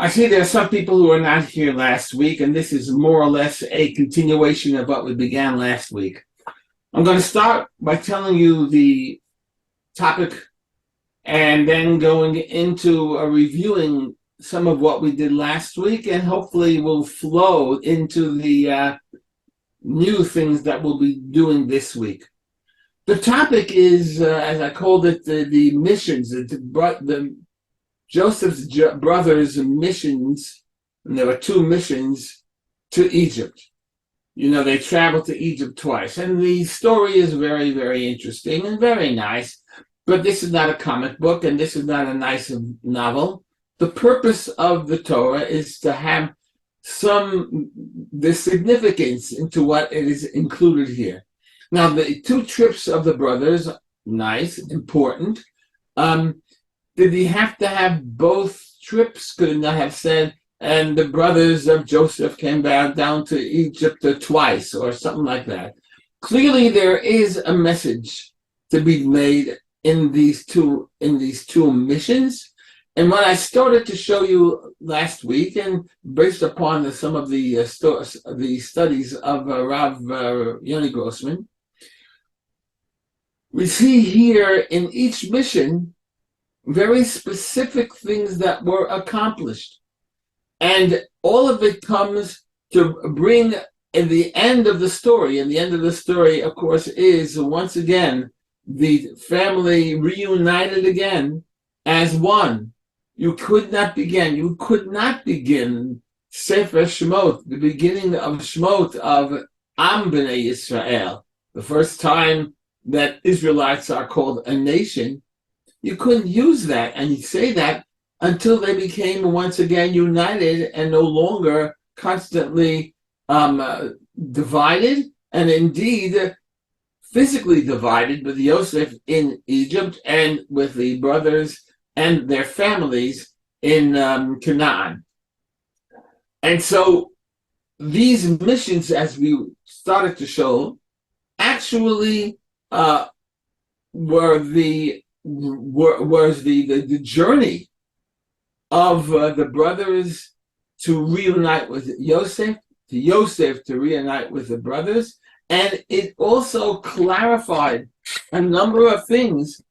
I see there are some people who are not here last week, and this is more or less a continuation of what we began last week. I'm going to start by telling you the topic and then going into reviewing some of what we did last week, and hopefully will flow into the new things that we'll be doing this week. The topic is, as I called it, the missions, the Joseph's brothers' missions, and there were two missions to Egypt. You know, they traveled to Egypt twice, and the story is very, very interesting and very nice, but this is not a comic book, and this is not a nice novel. The purpose of the Torah is to have the significance into what it is included here. Now, the two trips of the brothers, nice, important. Did he have to have both trips? Could he not have said, and the brothers of Joseph came back down to Egypt twice or something like that? Clearly, there is a message to be made in these two missions. And what I started to show you last week, and based upon some of the studies of Rav Yoni Grossman, we see here in each mission very specific things that were accomplished. And all of it comes to bring in the end of the story. And the end of the story, of course, is once again the family reunited again as one. You could not begin Sefer Shemot, the beginning of Shemot of Am B'nai Yisrael, the first time that Israelites are called a nation. You couldn't use that and say that until they became once again united and no longer constantly divided, and indeed physically divided with Yosef in Egypt and with the brothers and their families in Canaan. And so these missions, as we started to show, actually was the journey of the brothers to reunite with Yosef, to reunite with the brothers, and it also clarified a number of things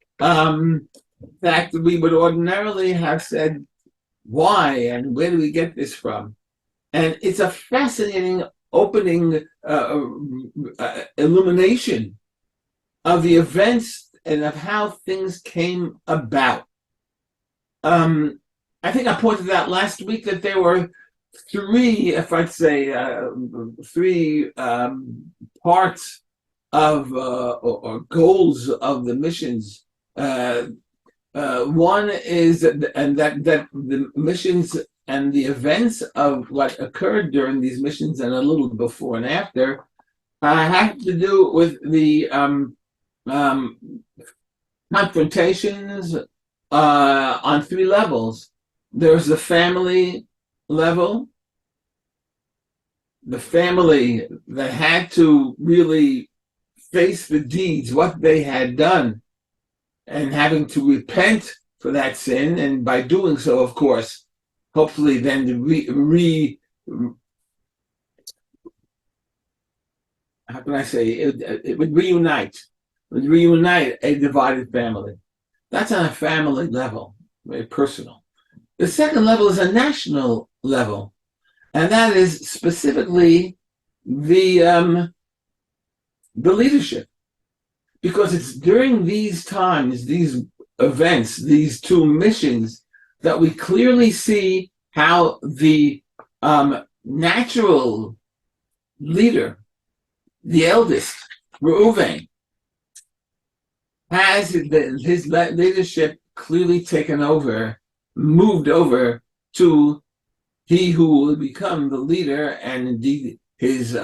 that we would ordinarily have said, why and where do we get this from? And it's a fascinating opening illumination of the events and of how things came about. I think I pointed out last week that there were three parts of or goals of the missions. One is that the missions and the events of what occurred during these missions and a little before and after have to do with the confrontations on three levels. There's the family level, the family that had to really face the deeds, what they had done, and having to repent for that sin, and by doing so, of course, hopefully then how can I say, it would reunite a divided family. That's on a family level, very personal. The second level is a national level, and that is specifically the leadership. Because it's during these times, these events, these two missions, that we clearly see how the natural leader, the eldest, Reuven, has his leadership clearly taken over, moved over to he who will become the leader, and indeed his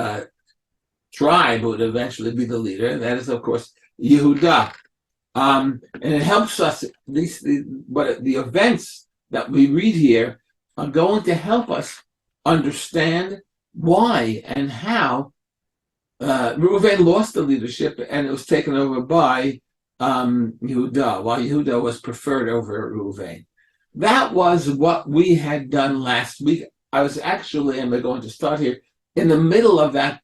tribe would eventually be the leader. That is, of course, Yehuda. And it helps us, the events that we read here are going to help us understand why and how Reuven lost the leadership and it was taken over by Yehuda, while Yehuda was preferred over Reuven. that was what we had done last week. I was actually, and we're going to start here, in the middle of that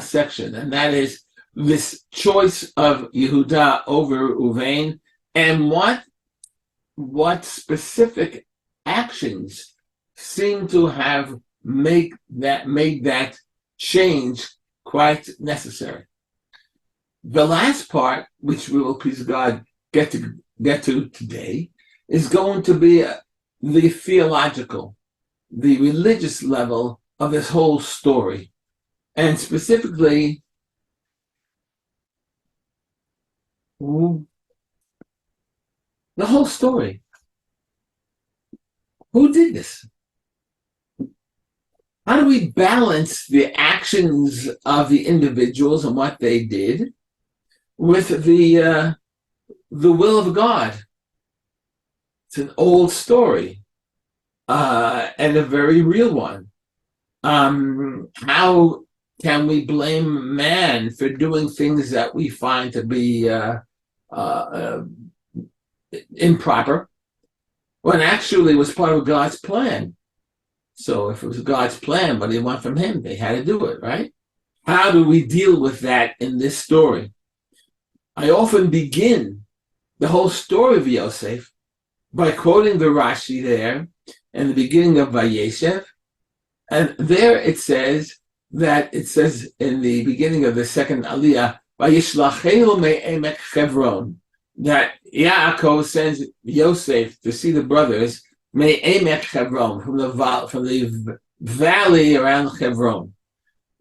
section, and that is this choice of Yehuda over Reuven, and what specific actions seem to have made that change quite necessary. The last part, which we will, please God, get to today, is going to be the theological, the religious level of this whole story, and specifically the whole story. Who did this? How do we balance the actions of the individuals and what they did with the will of God? It's an old story, and a very real one. How can we blame man for doing things that we find to be improper, when actually it was part of God's plan? So if it was God's plan, but they want from him, they had to do it, right? How do we deal with that in this story? I often begin the whole story of Yosef by quoting the Rashi there in the beginning of Vayeshev. And there it says in the beginning of the second Aliyah, Vayishlachenu me'emek Chevron, that Yaakov sends Yosef to see the brothers me'emek Chevron, from the valley around Chevron.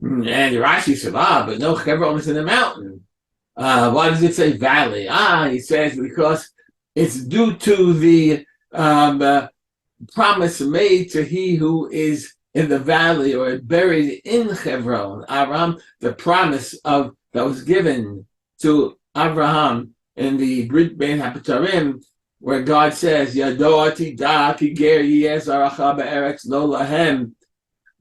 And Rashi said, but no, Chevron is in the mountain. Why does it say valley? He says because it's due to the promise made to he who is in the valley or buried in Hebron. Aram, the promise that was given to Abraham in the Brit Bein HaPetarim, where God says, Yadoati da ki ger yezaracha be'eretz lo lahem,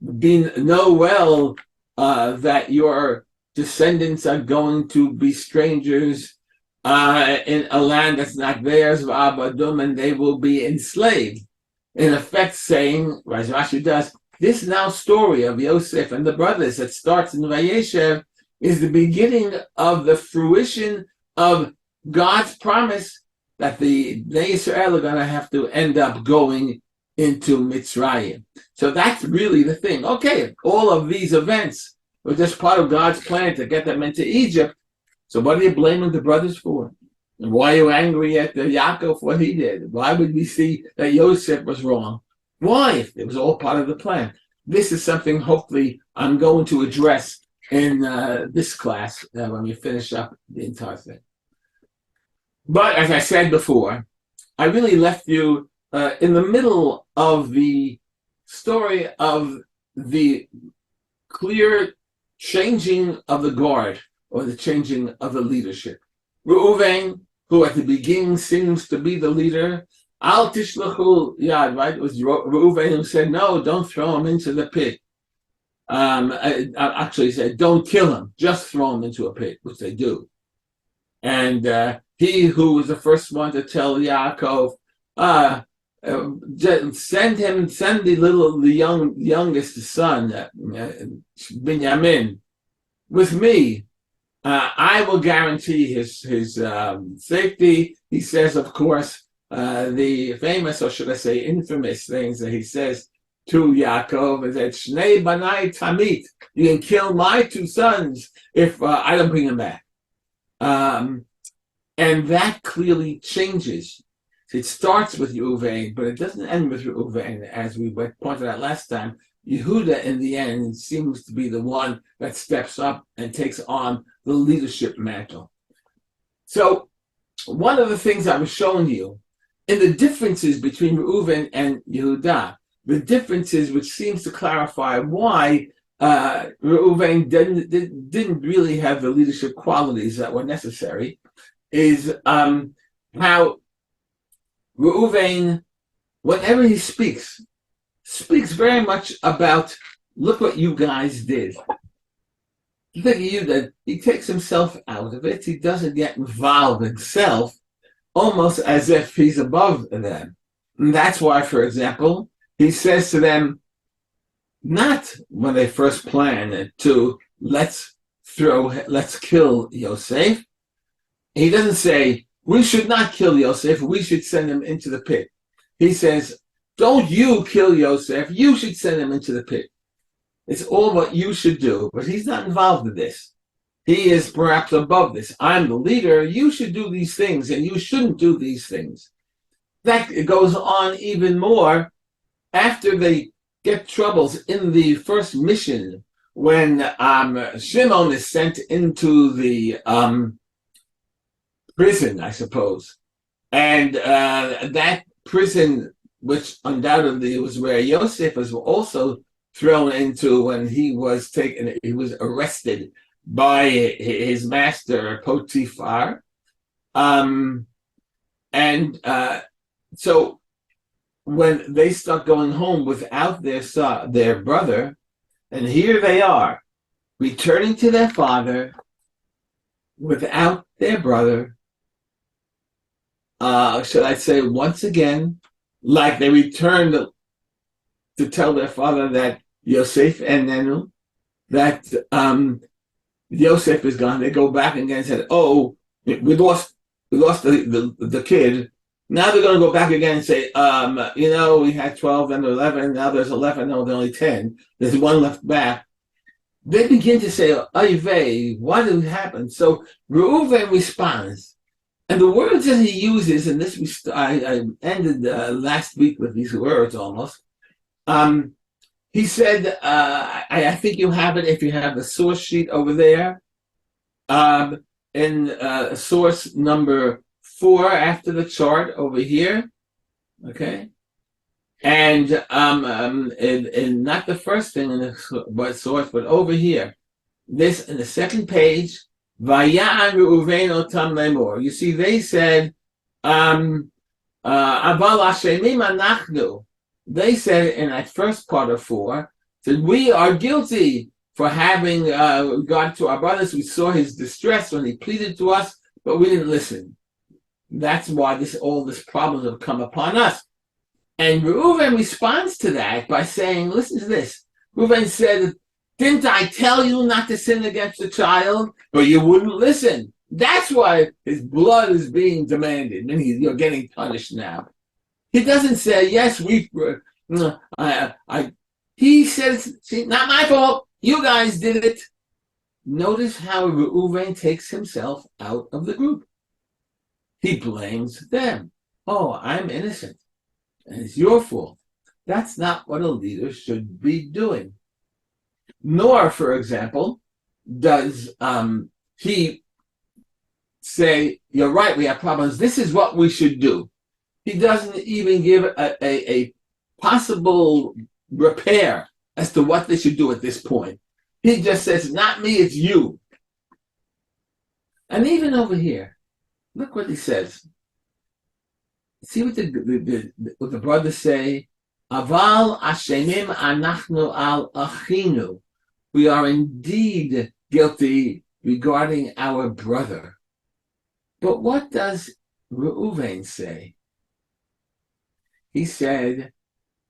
know well that your descendants are going to be strangers in a land that's not theirs, v'abadum, and they will be enslaved. In effect saying, as Rashi does, this now story of Yosef and the brothers that starts in Vayeshev is the beginning of the fruition of God's promise that the OUisrael are going to have to end up going into Mitzrayim. So that's really the thing. Okay, all of these events were just part of God's plan to get them into Egypt. So what are you blaming the brothers for? And why are you angry at Yaakov for what he did? Why would we see that Yosef was wrong? Why? If it was all part of the plan. This is something hopefully I'm going to address in this class when we finish up the entire thing. But as I said before, I really left you in the middle of the story of the clear changing of the guard, or the changing of the leadership. Reuven, who at the beginning seems to be the leader, Al tishlachu yad, right? It was Reuven who said, no, don't throw him into the pit. Actually, he said, don't kill him, just throw him into a pit, which they do. And he who was the first one to tell Yaakov, send the youngest son, Binyamin, with me. I will guarantee his safety. He says, of course, the famous, or should I say infamous things that he says to Yaakov is that Shnei Banai Tamit, you can kill my two sons if I don't bring them back. And that clearly changes. It starts with Reuven, but it doesn't end with Reuven, as we pointed out last time. Yehuda, in the end, seems to be the one that steps up and takes on the leadership mantle. So, one of the things I was showing you, in the differences between Reuven and Yehuda, the differences which seems to clarify why Reuven didn't really have the leadership qualities that were necessary, is how Reuven, whenever he speaks very much about, look what you guys did. Look at you, that he takes himself out of it. He doesn't get involved himself, almost as if he's above them. And that's why, for example, he says to them, not when they first plan to let's kill Yosef. He doesn't say, we should not kill Yosef, we should send him into the pit. He says, don't you kill Yosef, you should send him into the pit. It's all what you should do, but he's not involved in this. He is perhaps above this. I'm the leader, you should do these things, and you shouldn't do these things. That goes on even more after they get troubles in the first mission when Shimon is sent into the prison, I suppose. And that prison, which undoubtedly was where Yosef was also thrown into when he was arrested by his master Potiphar. So when they start going home without their brother, and here they are, returning to their father without their brother, should I say once again, like they returned to tell their father that Yosef enenu, that Yosef is gone. They go back again and said, oh, we lost the kid. Now they're going to go back again and say, we had 12 and 11. Now there's 11. No, there's only 10. There's one left back. They begin to say, oy vey, what did happen? So Reuven responds. And the words that he uses, and this I ended last week with these words almost. He said, I think you have it if you have the source sheet over there. In source number 4 after the chart over here, okay, and not the first thing in the source, but over here, this in the second page, Vayan Reuven otam lemor. You see, they said, Aval Hashemim anachnu. They said in that first part of 4, that we are guilty for having gone to our brothers. We saw his distress when he pleaded to us, but we didn't listen. That's why all this problems have come upon us. And Reuven responds to that by saying, listen to this. Reuven said, didn't I tell you not to sin against the child? But you wouldn't listen. That's why his blood is being demanded, and you're getting punished now. He doesn't say, yes, he says, see, not my fault. You guys did it. Notice how Reuven takes himself out of the group. He blames them. Oh, I'm innocent. And it's your fault. That's not what a leader should be doing. Nor, for example, does he say, you're right, we have problems. This is what we should do. He doesn't even give a possible repair as to what they should do at this point. He just says, not me, it's you. And even over here, look what he says. See what the brothers say? Aval ashemim anachnu al achinu. We are indeed guilty regarding our brother. But what does Reuven say? He said,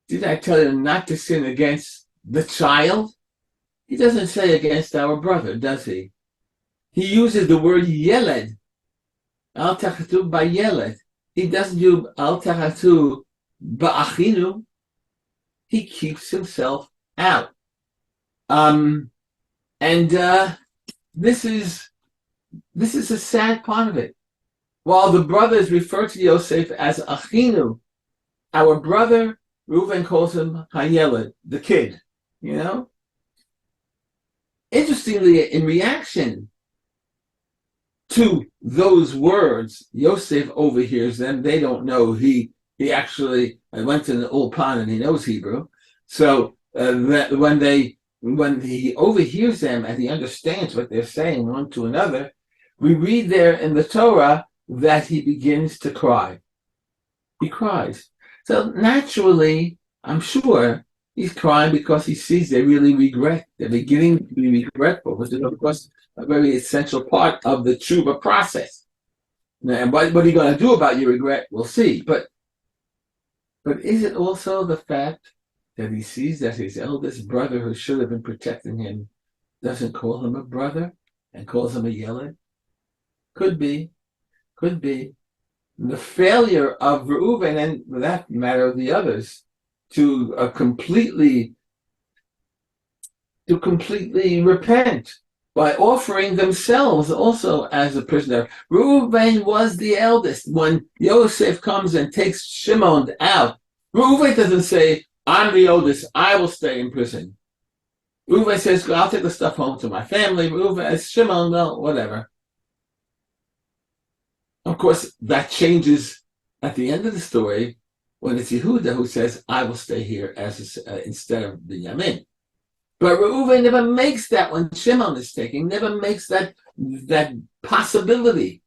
did I tell you not to sin against the child? He doesn't say against our brother, does he? He uses the word yeled. Al tachatu ba'yeled. He doesn't use al tachatu ba'achinu. He keeps himself out. This is a sad part of it. While the brothers refer to Yosef as achinu, our brother, Reuven calls him hayeled, the kid, Interestingly, in reaction to those words, Yosef overhears them. They don't know he actually went to the Ulpan and he knows Hebrew. So that when he overhears them and he understands what they're saying one to another, we read there in the Torah that he begins to cry. He cries. So naturally, I'm sure he's crying because he sees they really regret. They're beginning to be regretful, which is, of course, a very essential part of the tshuva process. And what are you going to do about your regret? We'll see. But But is it also the fact that he sees that his eldest brother, who should have been protecting him, doesn't call him a brother and calls him a yeled? Could be, could be. The failure of Reuven, and for that matter, the others, to completely repent by offering themselves also as a prisoner. Reuven was the eldest. When Yosef comes and takes Shimon out, Reuven doesn't say, I'm the oldest, I will stay in prison. Reuven says, I'll take the stuff home to my family. Reuven, Shimon, well, whatever. Of course, that changes at the end of the story when it's Yehuda who says, I will stay here as instead of Binyamin. But Reuven never makes that when Shimon is taking, never makes that possibility,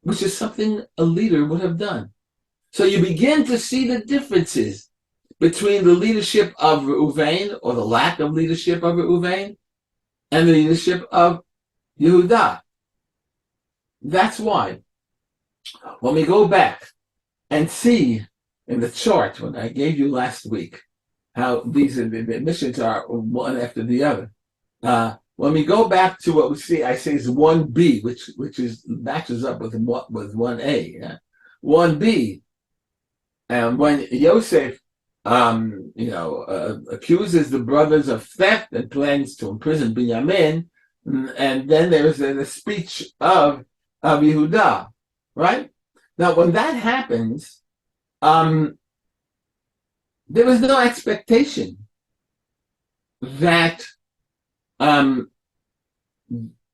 which is something a leader would have done. So you begin to see the differences between the leadership of Reuven, or the lack of leadership of Reuven, and the leadership of Yehuda. That's why, when we go back and see in the chart, when I gave you last week, how these the missions are one after the other. When we go back to what we see, I say is 1b, which is matches up with 1a. Yeah? 1b, and when Yosef, accuses the brothers of theft and plans to imprison Binyamin, and then there is the speech of Yehuda, right? Now, when that happens, there was no expectation that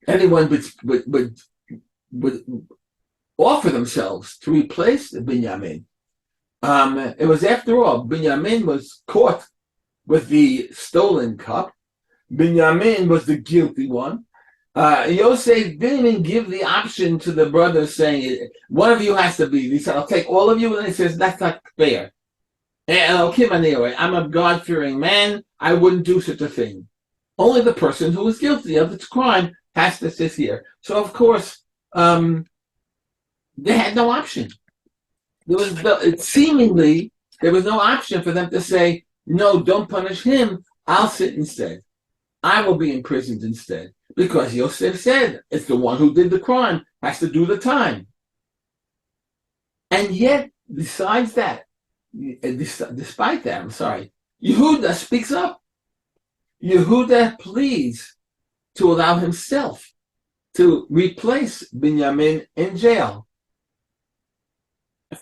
anyone would offer themselves to replace Binyamin. It was, after all, Binyamin was caught with the stolen cup. Binyamin was the guilty one. Yosef didn't even give the option to the brothers saying, one of you has to be. He said, I'll take all of you. And he says, that's not fair. I'm a God-fearing man. I wouldn't do such a thing. Only the person who is guilty of its crime has to sit here. So, of course, they had no option. Seemingly, there was no option for them to say, no, don't punish him. I'll sit instead. I will be imprisoned instead. Because Yosef said, it's the one who did the crime, has to do the time. And yet, despite that, Yehuda speaks up. Yehuda pleads to allow himself to replace Binyamin in jail.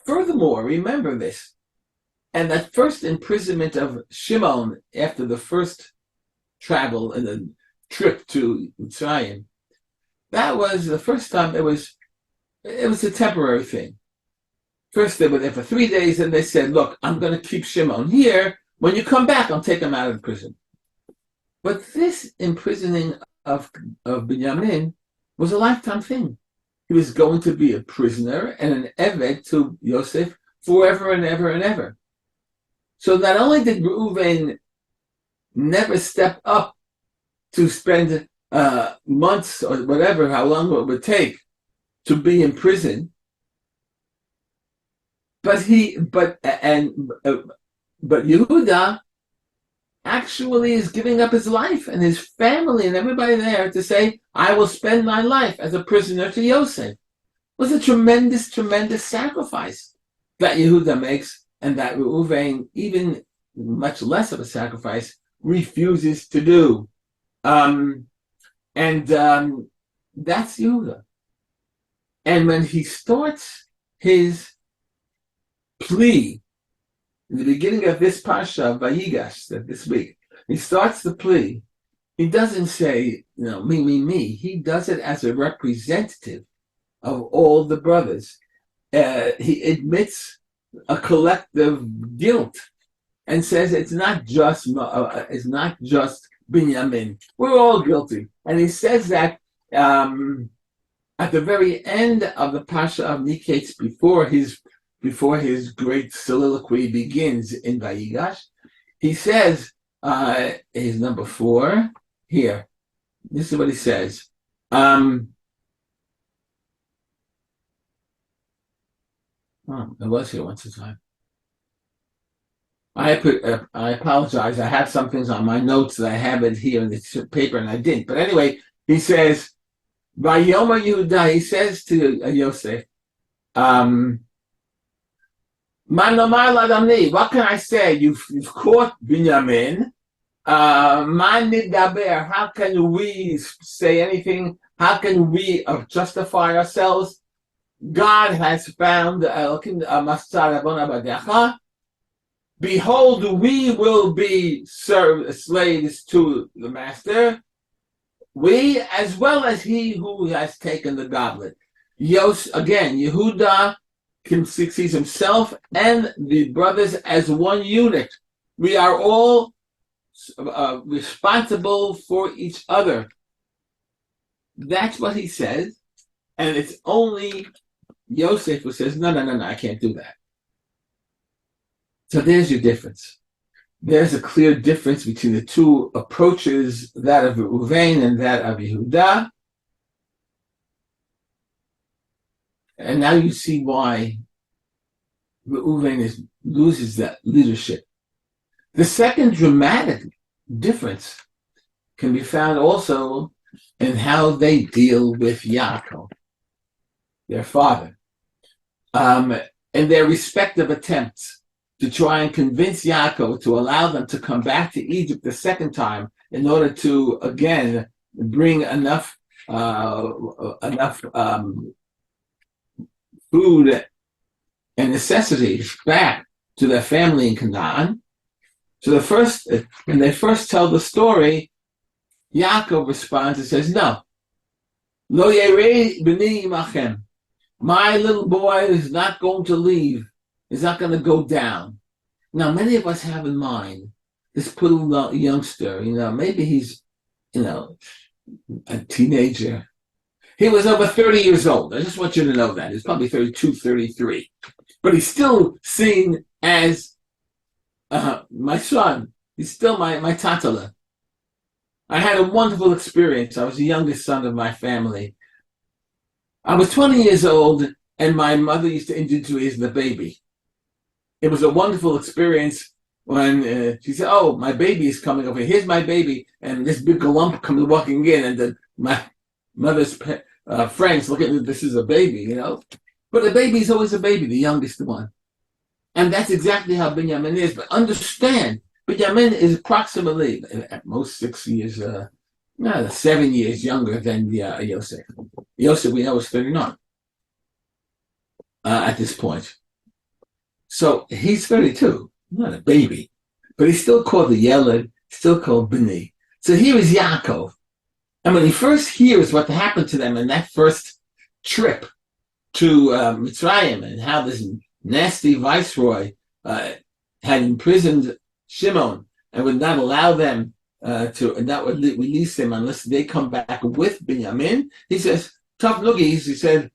Furthermore, remember this, and that first imprisonment of Shimon after the first travel and the trip to Mitzrayim, that was the first time it was a temporary thing. First, they were there for 3 days, and they said, look, I'm going to keep Shimon here. When you come back, I'll take him out of the prison. But this imprisoning of Binyamin was a lifetime thing. He was going to be a prisoner and an eved to Yosef forever and ever and ever. So not only did Reuven never step up to spend months or whatever, how long it would take to be in prison, but Yehuda actually is giving up his life and his family and everybody there to say, I will spend my life as a prisoner to Yosef. It was a tremendous, tremendous sacrifice that Yehuda makes, and that Reuven, even much less of a sacrifice, refuses to do. That's Yehuda. And when he starts his plea in the beginning of this PARSHA, VAYIGASH, that this week, he starts the plea. He doesn't say, me. He does it as a representative of all the brothers. He admits a collective guilt and says it's not just Binyamin. We're all guilty. And he says that at the very end of the PARSHA of Miketz, before his great soliloquy begins in VAYIGASH, he says, his number 4, here. This is what he says. It was here once a time. I apologize. I have some things on my notes that I have it here in the paper and I didn't. But anyway, he says, Vayoma Yehuda, he says to Yosef, what can I say? You've caught Binyamin. How can we say anything? How can we justify ourselves? God has found behold, we will be slaves to the master, we as well as he who has taken the goblet. Again, Yehuda sees himself and the brothers as one unit. We are all responsible for each other. That's what he says, and it's only Yosef who says, no, I can't do that. So there's your difference. There's a clear difference between the two approaches, that of Reuven and that of Yehuda. And now you see why Reuven loses that leadership. The second dramatic difference can be found also in how they deal with Yaakov, their father, in their respective attempts to try and convince Yaakov to allow them to come back to Egypt the second time in order to, again, bring enough food and necessities back to their family in Canaan. So when they first tell the story, Yaakov responds and says, no, lo yerei b'ni imachem. My little boy is not going to leave. He's not going to go down. Now, many of us have in mind this little youngster, maybe he's, a teenager. He was over 30 years old. I just want you to know that. He's probably 32, 33. But he's still seen as my son. He's still my tatala. I had a wonderful experience. I was the youngest son of my family. I was 20 years old, and my mother used to introduce the baby. It was a wonderful experience when she said, oh, my baby is coming over. Here's my baby. And this big lump comes walking in, and my mother's friends look at this is a baby, But the baby is always a baby, the youngest one. And that's exactly how Binyamin is. But understand, Binyamin is approximately, at most 6 years, 7 years younger than Yosef. Yosef, we know, is 39 at this point. So he's 32, not a baby. But he's still called the Yeled, still called Bini. So here is Yaakov. And when he first hears what happened to them in that first trip to Mitzrayim and how this nasty viceroy had imprisoned Shimon and would not allow them and not would release them unless they come back with Binyamin, he says, tough noogies, he said,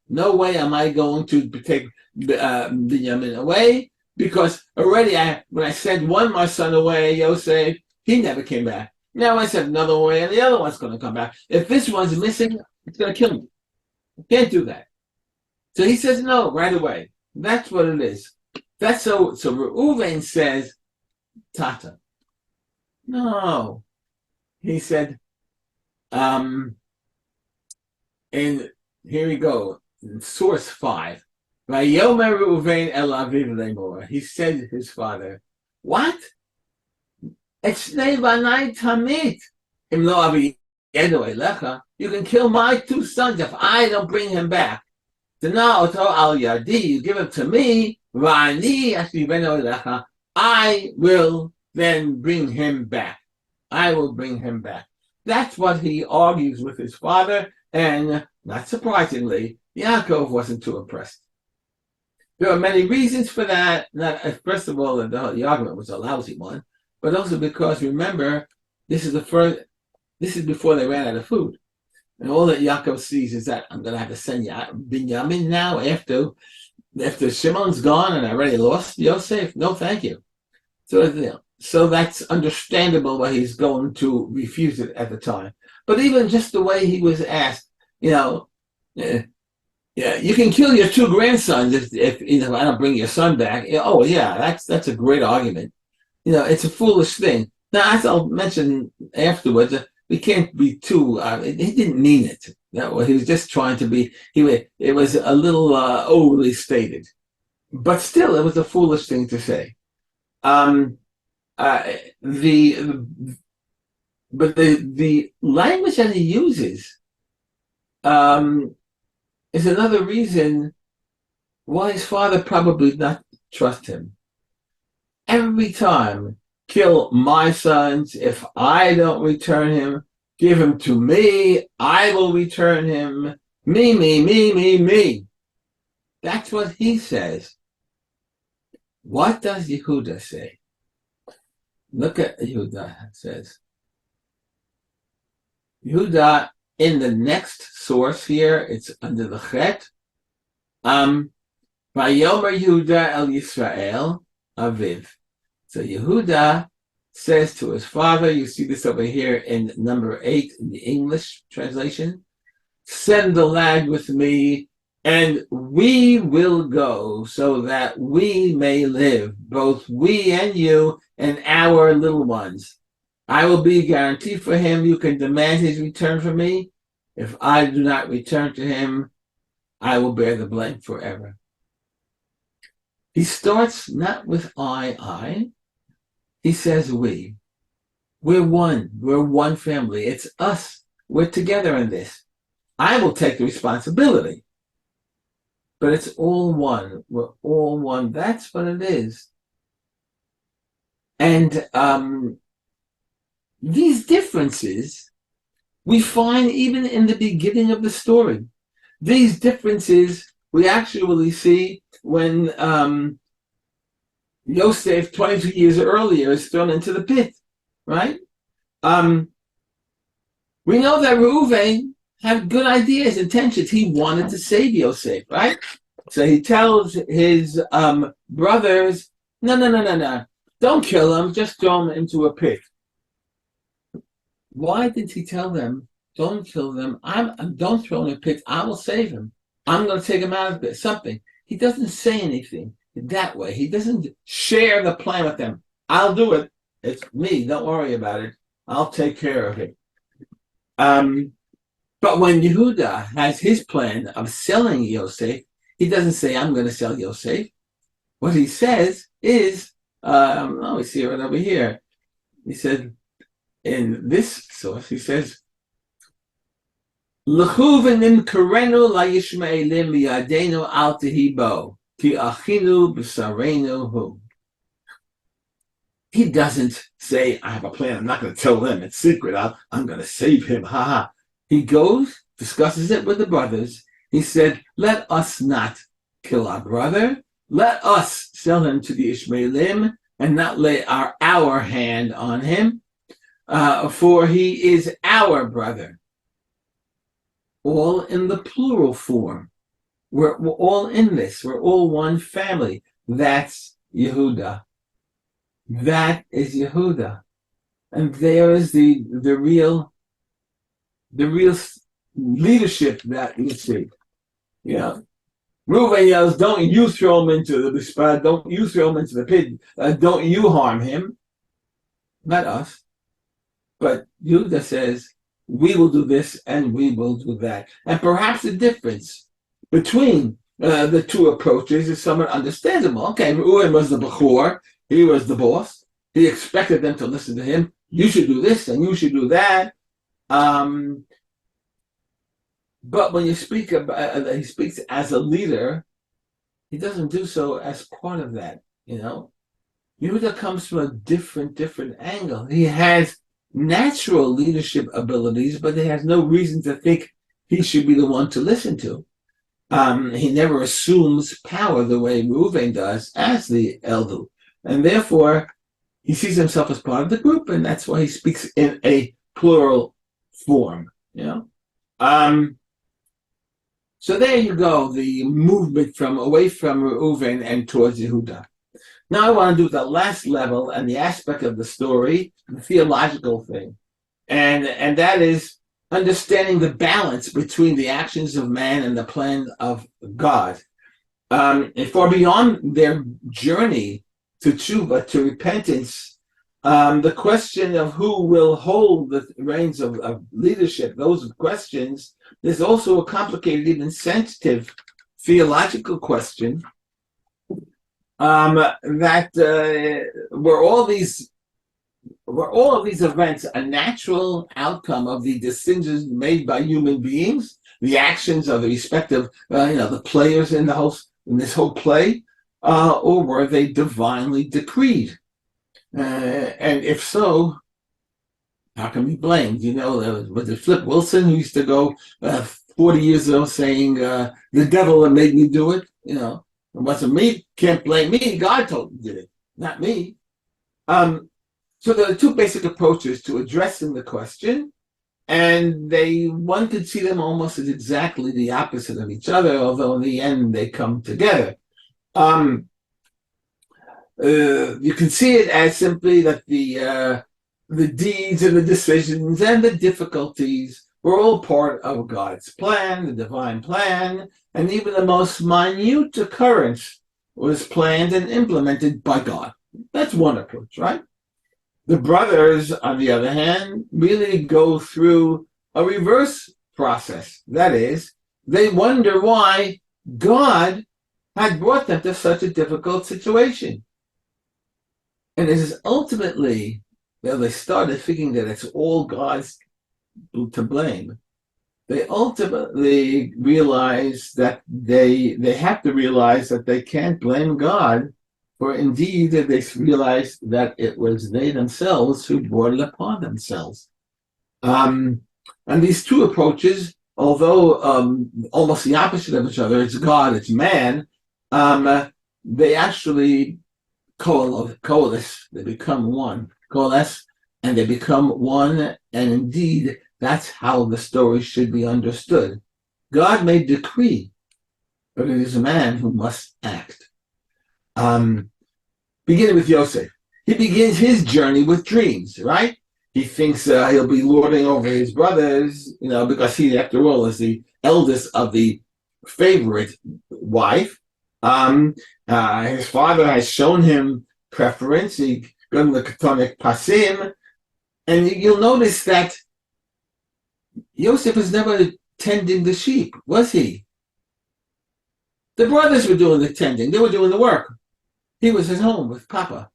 no way am I going to take Binyamin away, because already when I sent one my son away, Yosef, he never came back. Now I sent another way, and the other one's going to come back. If this one's missing, it's going to kill me. I can't do that. So he says no right away. That's what it is. That's so Reuven says, Tata. No. He said, and here we go. In source 5. Vayomer Reuven el aviv lemor. He said to his father, what? You can kill my 2 sons if I don't bring him back. You give him to me, I will then bring him back. I will bring him back. That's what he argues with his father, and not surprisingly, Yaakov wasn't too impressed. There are many reasons for that. First of all, the argument was a lousy one, but also because, remember, this is before they ran out of food. And all that Yaakov sees is that I'm going to have to send Binyamin now after Shimon's gone and I already lost Yosef. No, thank you. So that's understandable why he's going to refuse it at the time. But even just the way he was asked, Yeah, you can kill your two grandsons if I don't bring your son back. Oh yeah, that's a great argument. It's a foolish thing. Now, as I'll mention afterwards, we can't be too. He didn't mean it. He was just trying to be. It was a little overly stated, but still, it was a foolish thing to say. Um, the but the language that he uses is another reason why his father probably did not trust him. Every time, kill my sons. If I don't return him, give him to me. I will return him. Me, me, me, me, me. That's what he says. What does Yehuda say? Look at Yehuda. It says, Yehuda, in the next source here, it's under the Chet. Vayomer Yehuda el Yisrael Aviv. So Yehuda says to his father, you see this over here in number 8 in the English translation, send the lad with me, and we will go so that we may live, both we and you and our little ones. I will be a guarantee for him. You can demand his return from me. If I do not return to him, I will bear the blame forever. He starts not with I. He says we. We're one. We're one family. It's us. We're together in this. I will take the responsibility. But it's all one. We're all one. That's what it is. And these differences we find even in the beginning of the story. These differences we actually see when Yosef, 22 years earlier, is thrown into the pit, right? We know that Reuven had good ideas, intentions. He wanted to save Yosef, right? So he tells his brothers, no. Don't kill him, just throw him into a pit. Why did he tell them, don't kill them, don't throw him in a pit, I will save him. I'm going to take him out of it, something. He doesn't say anything that way. He doesn't share the plan with them. I'll do it. It's me. Don't worry about it. I'll take care of it. But when Yehuda has his plan of selling Yosef, he doesn't say, I'm going to sell Yosef. What he says is, we see it right over here. He said, in this source, he says, L'chu v'nimkerenu la'yishmaelim v'yadenu al tehibo, ki achinu b'sarenu hu. He doesn't say, I have a plan, I'm not going to tell them, it's secret, I'm going to save him, ha. He goes, discusses it with the brothers. He said, let us not kill our brother. Let us sell him to the Ishmaelim and not lay our hand on him, for he is our brother. All in the plural form. We're all in this. We're all one family. That's Yehuda. That is Yehuda. And there is the real leadership that you see. Reuven yells, don't you throw him into the spot, don't you throw him into the pit, don't you harm him. Not us. But Yehuda says, we will do this and we will do that. And perhaps the difference between the two approaches is somewhat understandable. Okay, Reuven was the Bechor, he was the boss. He expected them to listen to him. You should do this and you should do that. But when you speak about, he speaks as a leader, he doesn't do so as part of that, Yehuda comes from a different angle. He has natural leadership abilities, but he has no reason to think he should be the one to listen to. He never assumes power the way Reuven does as the elder. And therefore, he sees himself as part of the group, and that's why he speaks in a plural form, So there you go, the movement away from Reuven and towards Yehuda. Now I want to do the last level and the aspect of the story, the theological thing. And that is understanding the balance between the actions of man and the plan of God. And far beyond their journey to tshuva, to repentance, the question of who will hold the reins of leadership, those questions, there's also a complicated, even sensitive theological question that were all of these events a natural outcome of the decisions made by human beings, the actions of the respective, the players in this whole play, or were they divinely decreed? And if so, how can we blame? Was it Flip Wilson who used to go 40 years ago saying, the devil that made me do it? It wasn't me. Can't blame me. God told me did it, not me. So there are two basic approaches to addressing the question, and one could see them almost as exactly the opposite of each other, although in the end they come together. You can see it as simply that the deeds and the decisions and the difficulties were all part of God's plan, the divine plan, and even the most minute occurrence was planned and implemented by God. That's one approach, right? The brothers, on the other hand, really go through a reverse process. That is, they wonder why God had brought them to such a difficult situation. And it is ultimately, they started thinking that it's all God's to blame. They ultimately realize that they have to realize that they can't blame God, for indeed they realized that it was they themselves who brought it upon themselves. And these two approaches, although almost the opposite of each other, it's God, it's man, they actually coalesce, they become one, coalesce, and they become one, and indeed, that's how the story should be understood. God may decree, but it is a man who must act. Beginning with Yosef. He begins his journey with dreams, right? He thinks he'll be lording over his brothers, because he, after all, is the eldest of the favorite wife. His father has shown him preference. He got him the Ketonic Pasim. And you'll notice that Yosef was never tending the sheep, was he? The brothers were doing the tending. They were doing the work. He was at home with Papa,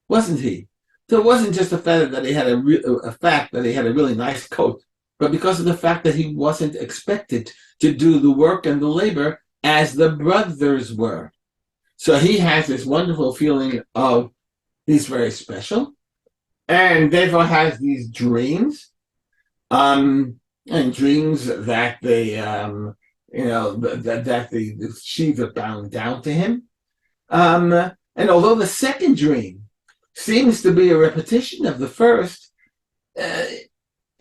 wasn't he? So it wasn't just the fact that he had a really nice coat, but because of the fact that he wasn't expected to do the work and the labor as the brothers were. So he has this wonderful feeling of he's very special, and therefore has these dreams, and dreams that that the sheep are bound down to him. And although the second dream seems to be a repetition of the first, and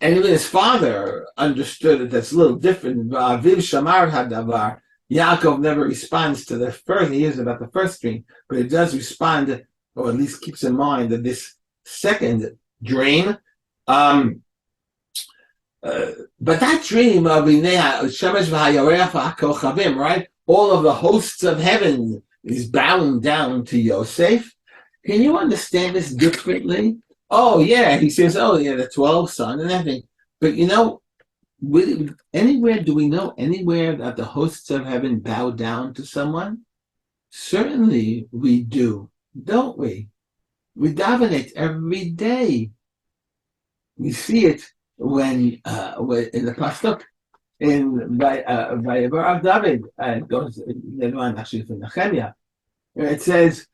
even his father understood it, that's a little different. Aviv Shamar Hadavar. Yaakov never responds to the first, he hears about the first dream, but it does respond, or at least keeps in mind that this second dream, but that dream of Shemesh v'hayareach v'hakochavim, right? All of the hosts of heaven is bound down to Yosef. Can you understand this differently? Oh yeah, he says, the 12 sons and everything. But do we know anywhere that the hosts of heaven bow down to someone? Certainly we do, don't we? We daven it every day. We see it when in the pasuk in Vayigash David, it goes actually from Nehemiah. It says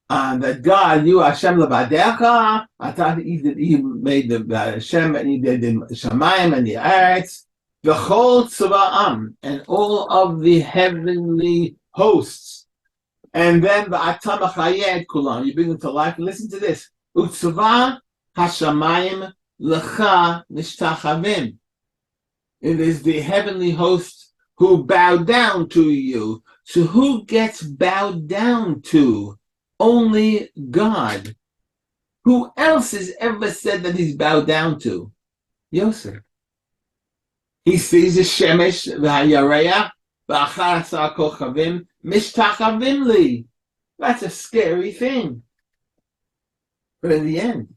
that God, you Hashem levadecha. I thought he made the Hashem, and he did the Shamayim and the Eretz, the whole tzva'am, and all of the heavenly hosts. And then va'atam achayeh kulam, you bring them to life. Listen to this: utzva hashamayim lecha nishtachavim. It is the heavenly hosts who bow down to you. So who gets bowed down to? Only God. Who else has ever said that he's bowed down to? Yosef. He sees the shemesh v'hayareach v'achar kochavim mishtachavim li. That's a scary thing. But in the end,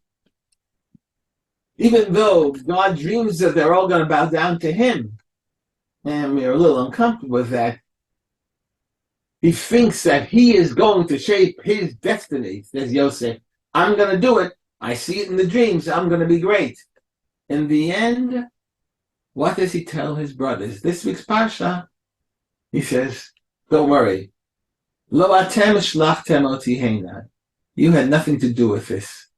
even though God dreams that they're all going to bow down to him, and we're a little uncomfortable with that, he thinks that he is going to shape his destiny, says Yosef. I'm going to do it. I see it in the dreams. I'm going to be great. In the end, what does he tell his brothers? This week's Parsha, he says, don't worry. Lo atem shlachtem oti hena. You had nothing to do with this.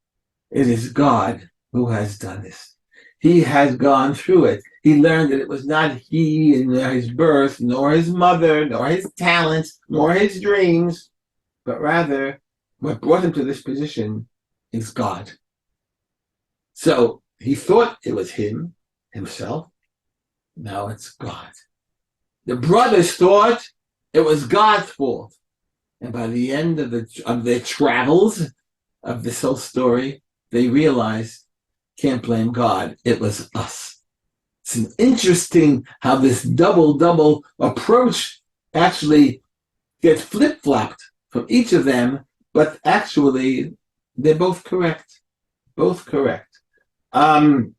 It is God who has done this. He has gone through it. He learned that it was not he and his birth, nor his mother, nor his talents, nor his dreams, but rather what brought him to this position is God. So he thought it was himself. Now it's God. The brothers thought it was God's fault. And by the end of their travels of this whole story, they realized, can't blame God, it was us. It's interesting how this double approach actually gets flip-flopped from each of them, but actually they're both correct. Both correct. There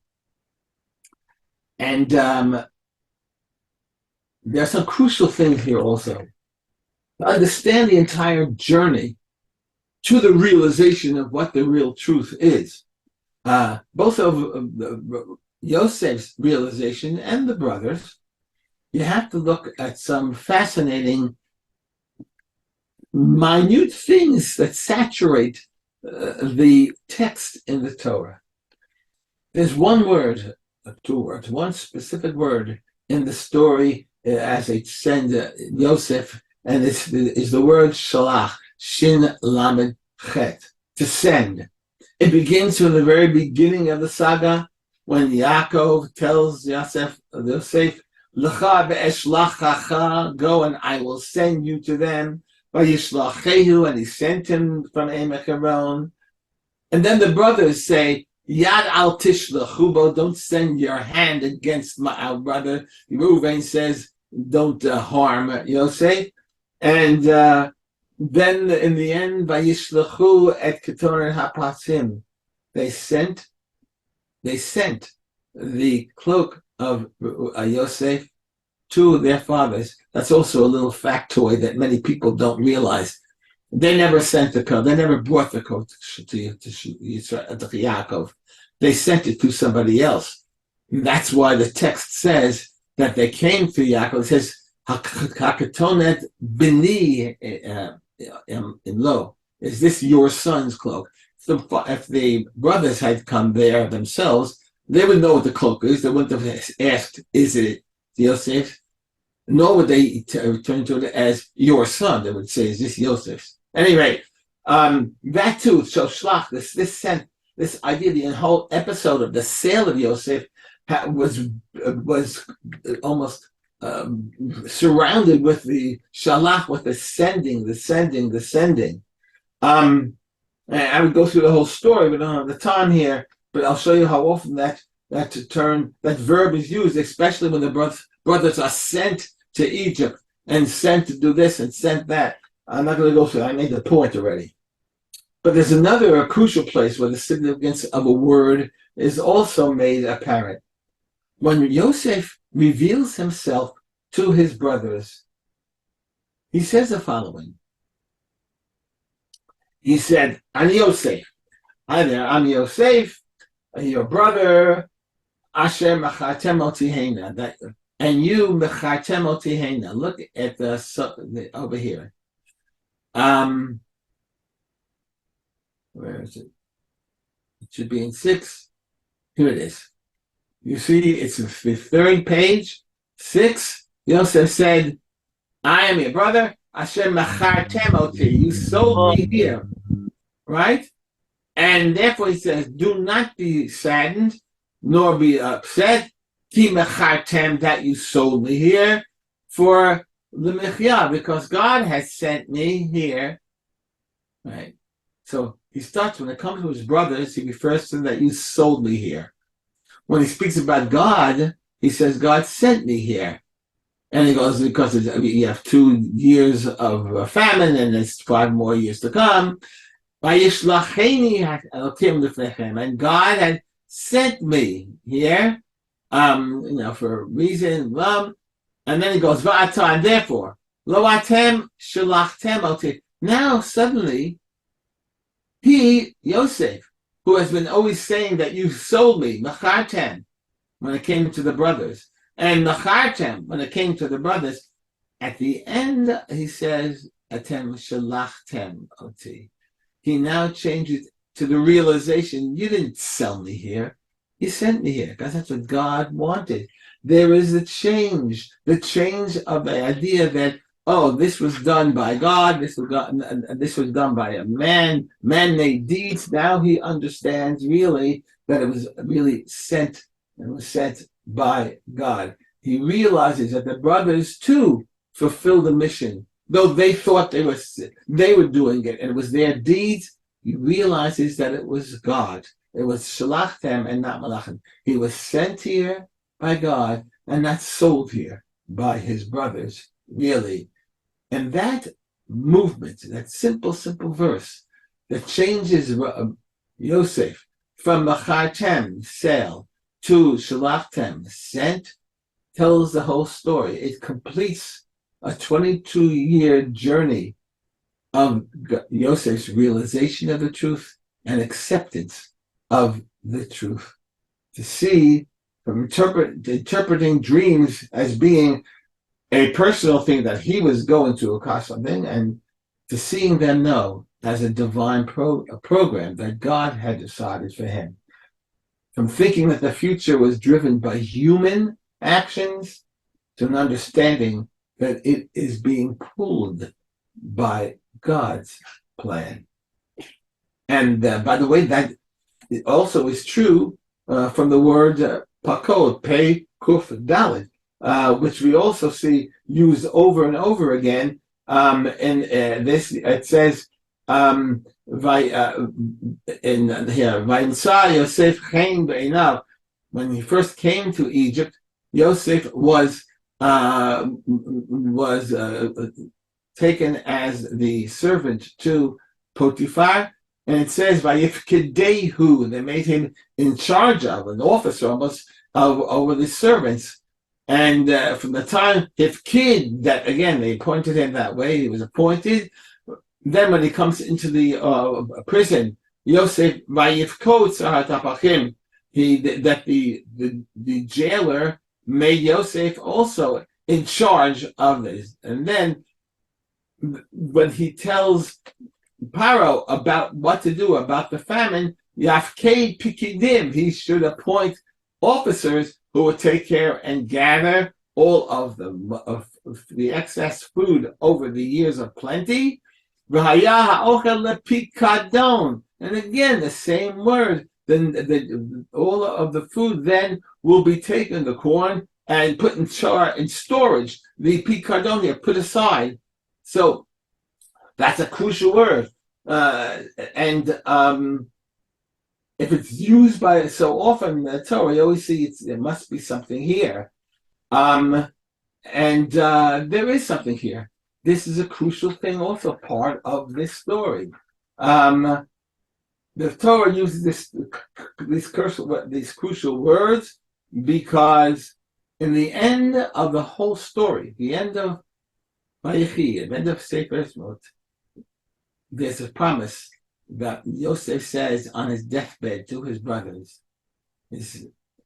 are some crucial things here also. To understand the entire journey to the realization of what the real truth is. Both of Yosef's realization and the brothers, you have to look at some fascinating, minute things that saturate the text in the Torah. There's one word, two words, one specific word in the story as they send Yosef, and it's the word shalach, shin lamed chet, to send. It begins from the very beginning of the saga when Yaakov tells Yosef, Lecha be'eshlachacha, go and I will send you to them. Vayishlachehu, and he sent him from Emek Haron. And then the brothers say, Yad al tishlachubo, don't send your hand against our brother. Reuven says, don't harm Yosef. And then in the end, Vayishlachu et ketoner hapasim, they sent the cloak of Yosef to their fathers. That's also a little factoid that many people don't realize. They never sent the coat. They never brought the coat to Yaakov. They sent it to somebody else. And that's why the text says that they came to Yaakov. It says, Hakatonet bini in lo. Is this your son's cloak? So if the brothers had come there themselves, they would know what the cloak is. They wouldn't have asked, is it Yosef? Nor would they turn to it as your son. They would say, is this Yosef's? Anyway, that too, so shlach, this idea, the whole episode of the sale of Yosef was almost surrounded with the shalach, with the sending. I would go through the whole story. We don't have the time here, but I'll show you how often that verb is used, especially when the brothers are sent to Egypt and sent to do this and sent that. I'm not going to go through that. I made the point already. But there's another crucial place where the significance of a word is also made apparent. When Yosef reveals himself to his brothers, he says the following. He said, I'm Yosef. Hi there, I'm Yosef, your brother, Asher Mechatem Otihena. And you, Mechatem Otihena. Look at the over here. Where is it? It should be in 6. Here it is. You see, it's the third page, 6. Yosef said, I am your brother, Asher Mechatem Oti. You sold me here. Right? And therefore he says, do not be saddened, nor be upset, ki mechartem, that you sold me here, for the mechya, because God has sent me here. Right? So he starts, when it comes to his brothers, he refers to them that you sold me here. When he speaks about God, He says, God sent me here. And he goes, because you have 2 years of famine and there's 5 more years to come. And God had sent me here, for a reason. And then he goes, and therefore, lo atem shalachtem oti. Now suddenly, he, Yosef, who has been always saying that you sold me, machartem, when it came to the brothers, and machartem, when it came to the brothers, at the end, he says, atem shalachtem oti. He now changes to the realization, you didn't sell me here. You sent me here, because that's what God wanted. There is the change of the idea that, this was done by God, this was done by a man-made deeds. Now he understands really that it was really sent by God. He realizes that the brothers too fulfilled the mission. Though they thought they were doing it, and it was their deeds, he realizes that it was God. It was shalachtem and not malachim. He was sent here by God and not sold here by his brothers, really. And that movement, that simple verse that changes Yosef from machartem, sale, to shalachtem, sent, tells the whole story. It completes a 22-year journey of Yosef's realization of the truth and acceptance of the truth. To see, from interpreting dreams as being a personal thing that he was going to accomplish something, and to seeing them know as a divine program that God had decided for him. From thinking that the future was driven by human actions to an understanding that it is being pulled by God's plan. And by the way, that it also is true from the word pakod, pei kuf dalet, which we also see used over and over again. In this, it says, in here, Vayimsa Yosef chen be'einav. When he first came to Egypt, Yosef was taken as the servant to Potiphar, and it says Vayifkedehu, they made him in charge of, an officer almost over the servants. And from the time Hifkid, that again they appointed him that way, he was appointed. Then when he comes into the prison, Yosef Vayifkod Sahat Apachim, that the jailer made Yosef also in charge of this. And then when he tells Paro about what to do about the famine, Yafkei Pikidim, he should appoint officers who would take care and gather all of the excess food over the years of plenty. And again, the same word. Then all of the food then will be taken, the corn, and put in storage. The pikadon here, put aside. So that's a crucial word. And if it's used by so often in the Torah, you always see there must be something here. And there is something here. This is a crucial thing, also part of this story. The Torah uses these crucial words because in the end of the whole story, the end of Vayechi, the end of Sefer Shemot, there's a promise that Yosef says on his deathbed to his brothers.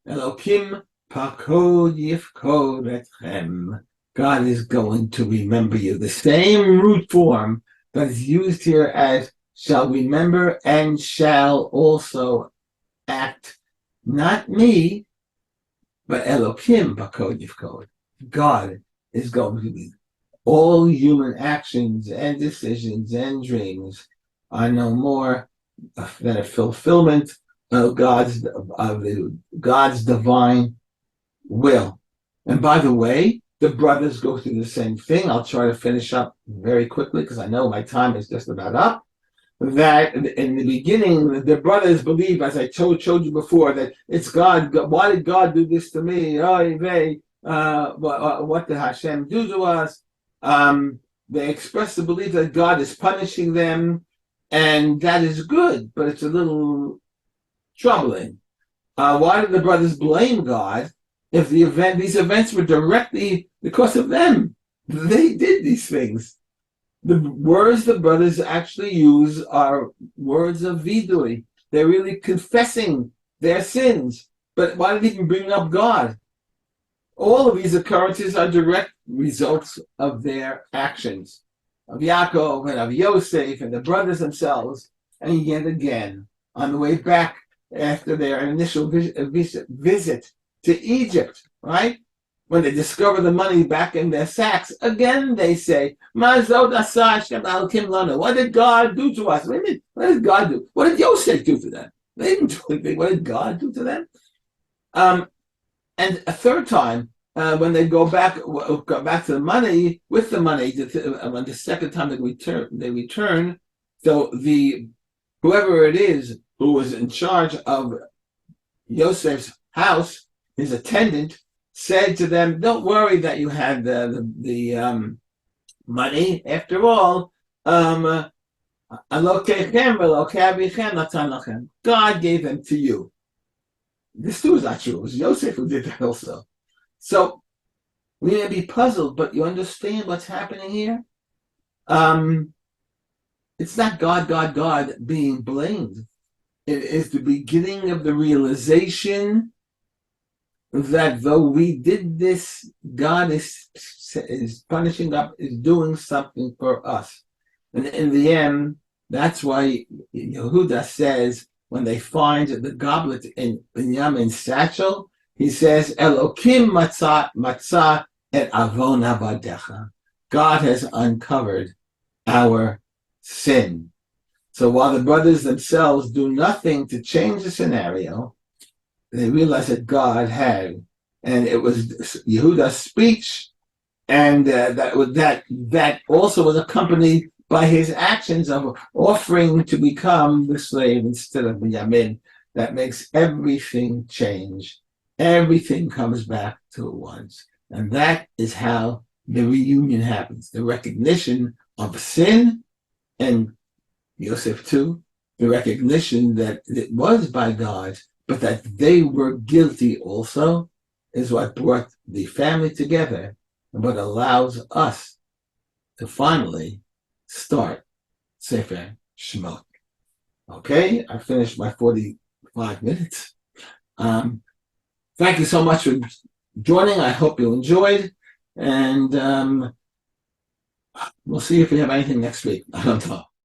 Elokim pakod yifkod etchem. God is going to remember you. The same root form that is used here as shall remember and shall also act. Not me, but Elokim pakod yifkod. God is going to be. All human actions and decisions and dreams are no more than a fulfillment of God's divine will. And by the way, the brothers go through the same thing. I'll try to finish up very quickly because I know my time is just about up. that in the beginning, the brothers believe, as I showed you before, that it's God. Why did God do this to me? What did Hashem do to us? They express the belief that God is punishing them, and that is good, but it's a little troubling. Why did the brothers blame God if these events were directly because of them? They did these things. The words the brothers actually use are words of vidui. They're really confessing their sins. But why did they even bring up God? All of these occurrences are direct results of their actions, of Yaakov and of Yosef and the brothers themselves. And yet again, on the way back after their initial visit to Egypt, right? When they discover the money back in their sacks, again they say, what did God do to us? What did God do? What did Yosef do to them? They didn't do anything. What did God do to them? And a third time, when they go back to the money, with the money, when the second time they return, so whoever it is who was in charge of Yosef's house, his attendant, said to them, "Don't worry that you had the money. After all, God gave them to you." This too is not true. It was Yosef who did that also. So we may be puzzled, but you understand what's happening here? It's not God being blamed. It is the beginning of the realization that though we did this, God is punishing us, is doing something for us. And in the end, that's why Yehuda says, when they find the goblet in Binyamin's satchel, he says, Elokim matzah et avon avadecha. God has uncovered our sin. So while the brothers themselves do nothing to change the scenario, they realize that God had, and it was Yehuda's speech, and that also was accompanied by his actions of offering to become the slave instead of Binyamin. That makes everything change. Everything comes back to it once. And that is how the reunion happens. The recognition of sin, and Yosef too, the recognition that it was by God, but that they were guilty also, is what brought the family together and what allows us to finally start Sefer Shemot. Okay, I finished my 45 minutes. Thank you so much for joining. I hope you enjoyed, and we'll see if we have anything next week. I don't know.